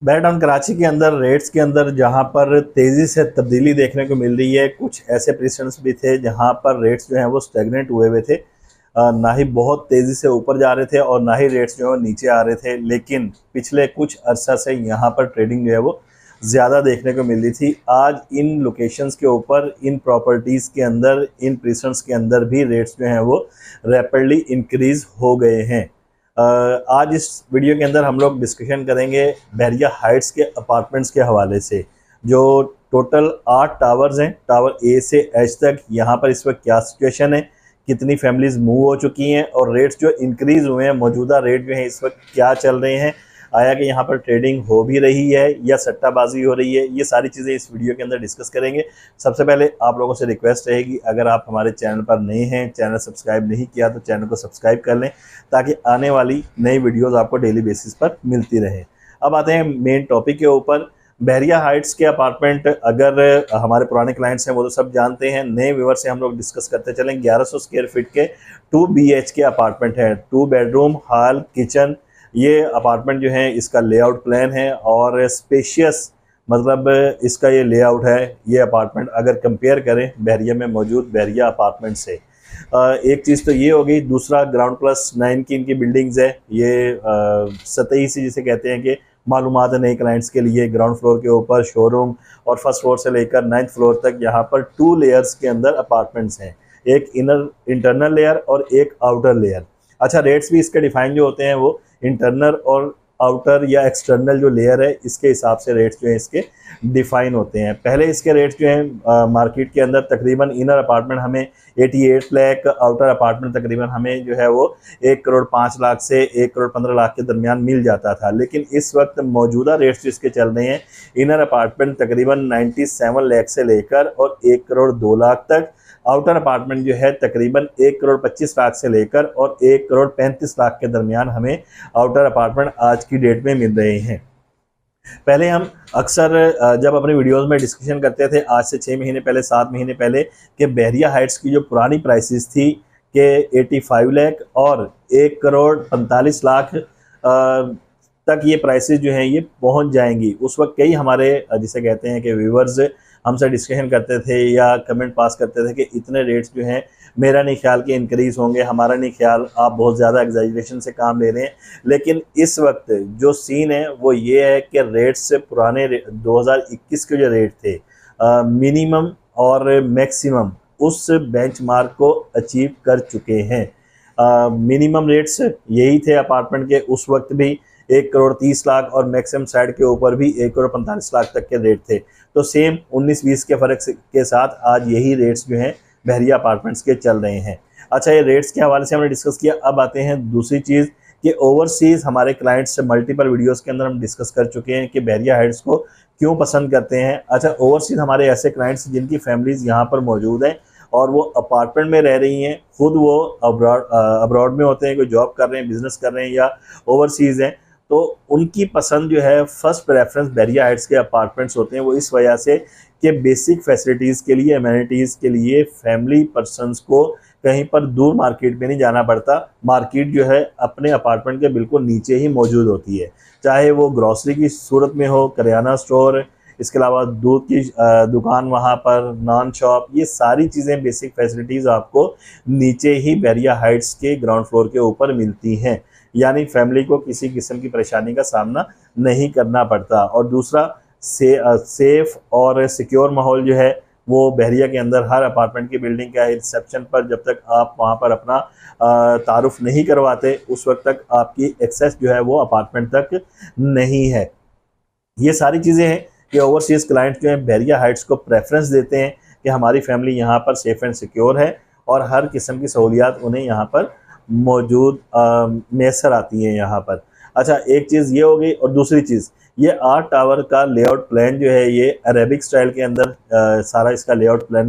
बैरटाउन कराची के अंदर रेट्स के अंदर जहां पर तेज़ी से तब्दीली देखने को मिल रही है, कुछ ऐसे प्रेसिडेंट्स भी थे जहां पर रेट्स जो हैं वो स्टैग्नेंट हुए हुए थे। ना ही बहुत तेज़ी से ऊपर जा रहे थे और ना ही रेट्स जो है नीचे आ रहे थे, लेकिन पिछले कुछ अर्सा से यहाँ पर ट्रेडिंग जो है वो ज़्यादा देखने को मिल रही थी। आज इन लोकेशंस के ऊपर, इन प्रॉपर्टीज़ के अंदर, इन प्रेसिडेंट्स के अंदर भी रेट्स जो हैं वो रैपिडली इंक्रीज़ हो गए हैं। आज इस वीडियो के अंदर हम लोग डिस्कशन करेंगे बहरिया हाइट्स के अपार्टमेंट्स के हवाले से। जो टोटल 8 टावर्स हैं, टावर ए से एच तक, यहाँ पर इस वक्त क्या सिचुएशन है, कितनी फैमिलीज़ मूव हो चुकी हैं और रेट्स जो इंक्रीज़ हुए हैं, मौजूदा रेट जो हैं इस वक्त क्या चल रहे हैं, आया कि यहाँ पर ट्रेडिंग हो भी रही है या सट्टाबाजी हो रही है, ये सारी चीज़ें इस वीडियो के अंदर डिस्कस करेंगे। सबसे पहले आप लोगों से रिक्वेस्ट रहेगी, अगर आप हमारे चैनल पर नए हैं, चैनल सब्सक्राइब नहीं किया तो चैनल को सब्सक्राइब कर लें ताकि आने वाली नई वीडियोज़ आपको डेली बेसिस पर मिलती रहे। अब आते हैं मेन टॉपिक के ऊपर। बहरिया हाइट्स के अपार्टमेंट, अगर हमारे पुराने क्लाइंट्स हैं वो तो सब जानते हैं, नए व्यूअर से हम लोग डिस्कस करते चलें। 1100 स्क्वायर फीट के 2 BH के अपार्टमेंट है, 2 बेडरूम, हॉल, किचन। ये अपार्टमेंट जो है इसका लेआउट प्लान है और स्पेशियस, मतलब इसका ये लेआउट है। ये अपार्टमेंट अगर कंपेयर करें बहरिया में मौजूद बहरिया अपार्टमेंट से, एक चीज़ तो ये हो गई। दूसरा, ग्राउंड प्लस 9 की इनकी बिल्डिंग्स है। ये सतही से जिसे कहते हैं कि मालूमात है नए क्लाइंट्स के लिए, ग्राउंड फ्लोर के ऊपर शोरूम और फर्स्ट फ्लोर से लेकर 9th फ्लोर तक यहाँ पर 2 लेयर्स के अंदर अपार्टमेंट्स हैं, एक इंटरनल लेयर और एक आउटर लेयर। अच्छा, रेट्स भी इसके डिफाइन जो होते हैं वो इंटरनल और आउटर या एक्सटर्नल जो लेयर है इसके हिसाब से रेट्स जो हैं इसके डिफाइन होते हैं। पहले इसके रेट्स जो हैं मार्केट के अंदर तकरीबन इनर अपार्टमेंट हमें 88 लाख, आउटर अपार्टमेंट तकरीबन हमें जो है वो 1 करोड़ 5 लाख से 1 करोड़ 15 लाख के दरमियान मिल जाता था। लेकिन इस वक्त मौजूदा रेट्स जो इसके चल रहे हैं, इनर अपार्टमेंट तकरीबन 97 लाख से लेकर और 1 करोड़ 2 लाख तक, आउटर अपार्टमेंट जो है तकरीबन 1 करोड़ 25 लाख से लेकर और 1 करोड़ 35 लाख के दरमियान हमें आउटर अपार्टमेंट आज की डेट में मिल रहे हैं। पहले हम अक्सर जब अपनी वीडियोस में डिस्कशन करते थे, आज से 6 महीने पहले, 7 महीने पहले, कि बहरिया हाइट्स की जो पुरानी प्राइसेस थी कि 85 लाख और 1 करोड़ 45 लाख तक ये प्राइसेस जो हैं ये पहुंच जाएंगी। उस वक्त कई हमारे जिसे कहते हैं कि व्यूवर्स हमसे डिस्कशन करते थे या कमेंट पास करते थे कि इतने रेट्स जो हैं मेरा नहीं ख्याल कि इंक्रीज़ होंगे, हमारा नहीं ख्याल, आप बहुत ज़्यादा एग्जैजरेशन से काम ले रहे हैं। लेकिन इस वक्त जो सीन है वो ये है कि रेट्स से पुराने 2021 के जो रेट थे मिनिमम और मैक्सिमम उस बेंचमार्क को अचीव कर चुके हैं। मिनिमम रेट्स यही थे अपार्टमेंट के उस वक्त भी 1 करोड़ 30 लाख और मैक्सिमम साइड के ऊपर भी 1 करोड़ 45 लाख तक के रेट थे। तो सेम 19-20 के फ़र्क के साथ आज यही रेट्स जो हैं बहरिया अपार्टमेंट्स के चल रहे हैं। अच्छा, ये रेट्स के हवाले से हमने डिस्कस किया। अब आते हैं दूसरी चीज़ कि ओवरसीज़ हमारे क्लाइंट्स से मल्टीपल वीडियोस के अंदर हम डिस्कस कर चुके हैं कि बहरिया हाइट्स को क्यों पसंद करते हैं। अच्छा, ओवरसीज़ हमारे ऐसे क्लाइंट्स जिनकी फैमिलीज़ यहाँ पर मौजूद हैं और वो अपार्टमेंट में रह रही हैं, खुद वो अब्रॉड में होते हैं, कोई जॉब कर रहे हैं, बिज़नेस कर रहे हैं या ओवरसीज़ हैं, तो उनकी पसंद जो है फर्स्ट प्रेफरेंस बहरिया हाइट्स के अपार्टमेंट्स होते हैं। वो इस वजह से कि बेसिक फैसिलिटीज़ के लिए, एमेनिटीज़ के लिए फैमिली पर्सनस को कहीं पर दूर मार्केट में नहीं जाना पड़ता। मार्केट जो है अपने अपार्टमेंट के बिल्कुल नीचे ही मौजूद होती है, चाहे वो ग्रॉसरी की सूरत में हो, करियाना स्टोर, इसके अलावा दूध की दुकान वहाँ पर, नॉन शॉप, ये सारी चीज़ें, बेसिक फैसिलिटीज़ आपको नीचे ही बहरिया हाइट्स के ग्राउंड फ्लोर के ऊपर मिलती हैं। यानी फैमिली को किसी किस्म की परेशानी का सामना नहीं करना पड़ता। और दूसरा, सेफ़ और सिक्योर माहौल जो है वो बहरिया के अंदर हर अपार्टमेंट की बिल्डिंग का है। रिसेप्शन पर जब तक आप वहाँ पर अपना तारुफ नहीं करवाते उस वक्त तक आपकी एक्सेस जो है वो अपार्टमेंट तक नहीं है। ये सारी चीज़ें हैं कि ओवरसीज़ क्लाइंट जो हैं बहरिया हाइट्स को प्रेफरेंस देते हैं कि हमारी फैमिली यहाँ पर सेफ़ एंड सिक्योर है और हर किस्म की सहूलियात उन्हें यहाँ पर मौजूद मैसर आती हैं यहाँ पर। अच्छा, एक चीज़ ये हो गई। और दूसरी चीज़, ये 8 टावर का लेआउट प्लान जो है ये अरेबिक स्टाइल के अंदर सारा इसका लेआउट प्लान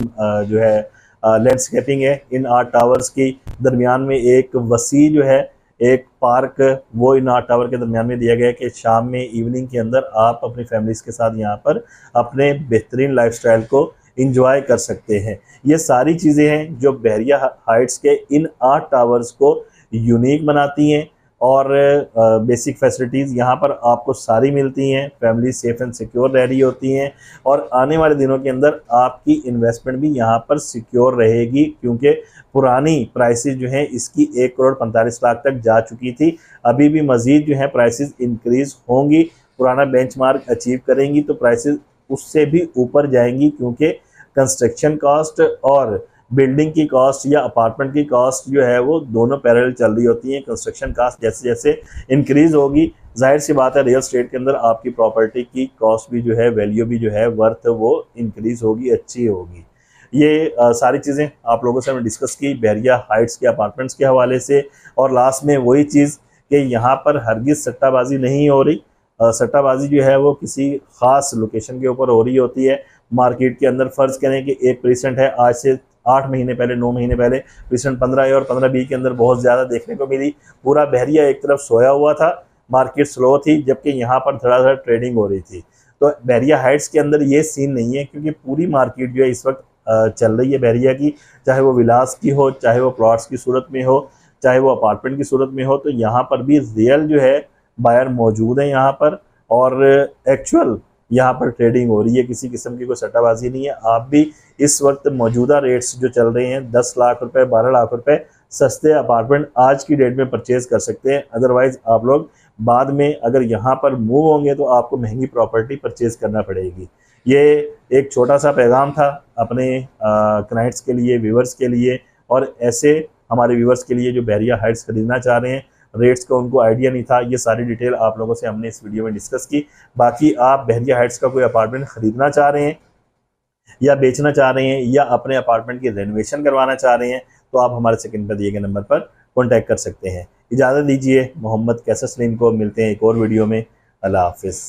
जो है लैंडस्केपिंग है। इन 8 टावर्स की दरमियान में एक वसी जो है एक पार्क, वो इन 8 टावर के दरमियान में दिया गया है कि शाम में, इवनिंग के अंदर आप अपनी फैमिलीज़ के साथ यहाँ पर अपने बेहतरीन लाइफस्टाइल को इंजॉय कर सकते हैं। ये सारी चीज़ें हैं जो बहरिया हाइट्स के इन 8 टावर्स को यूनिक बनाती हैं और बेसिक फैसिलिटीज़ यहाँ पर आपको सारी मिलती हैं। फैमिली सेफ एंड सिक्योर रह रही होती हैं और आने वाले दिनों के अंदर आपकी इन्वेस्टमेंट भी यहाँ पर सिक्योर रहेगी, क्योंकि पुरानी प्राइसेस जो हैं इसकी 1,45,00,000 तक जा चुकी थी। अभी भी मज़ीद जो है प्राइसेस इंक्रीज़ होंगी, पुराना बेंचमार्क अचीव करेंगी तो प्राइसेस उससे भी ऊपर जाएंगी, क्योंकि कंस्ट्रक्शन कॉस्ट और बिल्डिंग की कॉस्ट या अपार्टमेंट की कॉस्ट जो है वो दोनों पैरेलल चल रही होती हैं। कंस्ट्रक्शन कॉस्ट जैसे जैसे इंक्रीज़ होगी, जाहिर सी बात है रियल स्टेट के अंदर आपकी प्रॉपर्टी की कॉस्ट भी जो है, वैल्यू भी जो है, वर्थ वो इंक्रीज़ होगी, अच्छी होगी। ये सारी चीज़ें आप लोगों से हमने डिस्कस की बहरिया हाइट्स के अपार्टमेंट्स के हवाले से। और लास्ट में वही चीज़ कि यहाँ पर हरगिज़ सट्टाबाजी नहीं हो रही। सट्टाबाजी जो है वो किसी ख़ास लोकेशन के ऊपर हो रही होती है। मार्केट के अंदर फ़र्ज़ करें कि 1% है, आज से 8 महीने पहले, 9 महीने पहले % 15 है और 15-20 के अंदर बहुत ज़्यादा देखने को मिली। पूरा बहरिया एक तरफ सोया हुआ था, मार्केट स्लो थी, जबकि यहाँ पर धड़ाधड़ ट्रेडिंग हो रही थी। तो बहरिया हाइट्स के अंदर ये सीन नहीं है, क्योंकि पूरी मार्केट जो है इस वक्त चल रही है बहरिया की, चाहे वो विलास की हो, चाहे वो प्लॉट्स की सूरत में हो, चाहे वो अपार्टमेंट की सूरत में हो। तो यहाँ पर भी रियल जो है बायर मौजूद है यहाँ पर, और एक्चुअल यहाँ पर ट्रेडिंग हो रही है, किसी किस्म की कोई सट्टाबाजी नहीं है। आप भी इस वक्त मौजूदा रेट्स जो चल रहे हैं 10 लाख रुपए, 12 लाख रुपए सस्ते अपार्टमेंट आज की डेट में परचेज़ कर सकते हैं। अदरवाइज़ आप लोग बाद में अगर यहाँ पर मूव होंगे तो आपको महंगी प्रॉपर्टी परचेज़ करना पड़ेगी। ये एक छोटा सा पैगाम था अपने क्लाइंट्स के लिए, व्यूवर्स के लिए, और ऐसे हमारे व्यूवर्स के लिए जो बहरिया हाइट्स खरीदना चाह रहे हैं। रेट्स का उनको आइडिया नहीं था, ये सारी डिटेल आप लोगों से हमने इस वीडियो में डिस्कस की। बाकी आप बहरिया हाइट्स का कोई अपार्टमेंट ख़रीदना चाह रहे हैं या बेचना चाह रहे हैं या अपने अपार्टमेंट की रेनोवेशन करवाना चाह रहे हैं, तो आप हमारे सेकंड पर दिए गए नंबर पर कॉन्टैक्ट कर सकते हैं। इजाज़त दीजिए, मोहम्मद कैसर सलीम को। मिलते हैं एक और वीडियो में। अल्लाह हाफिज़।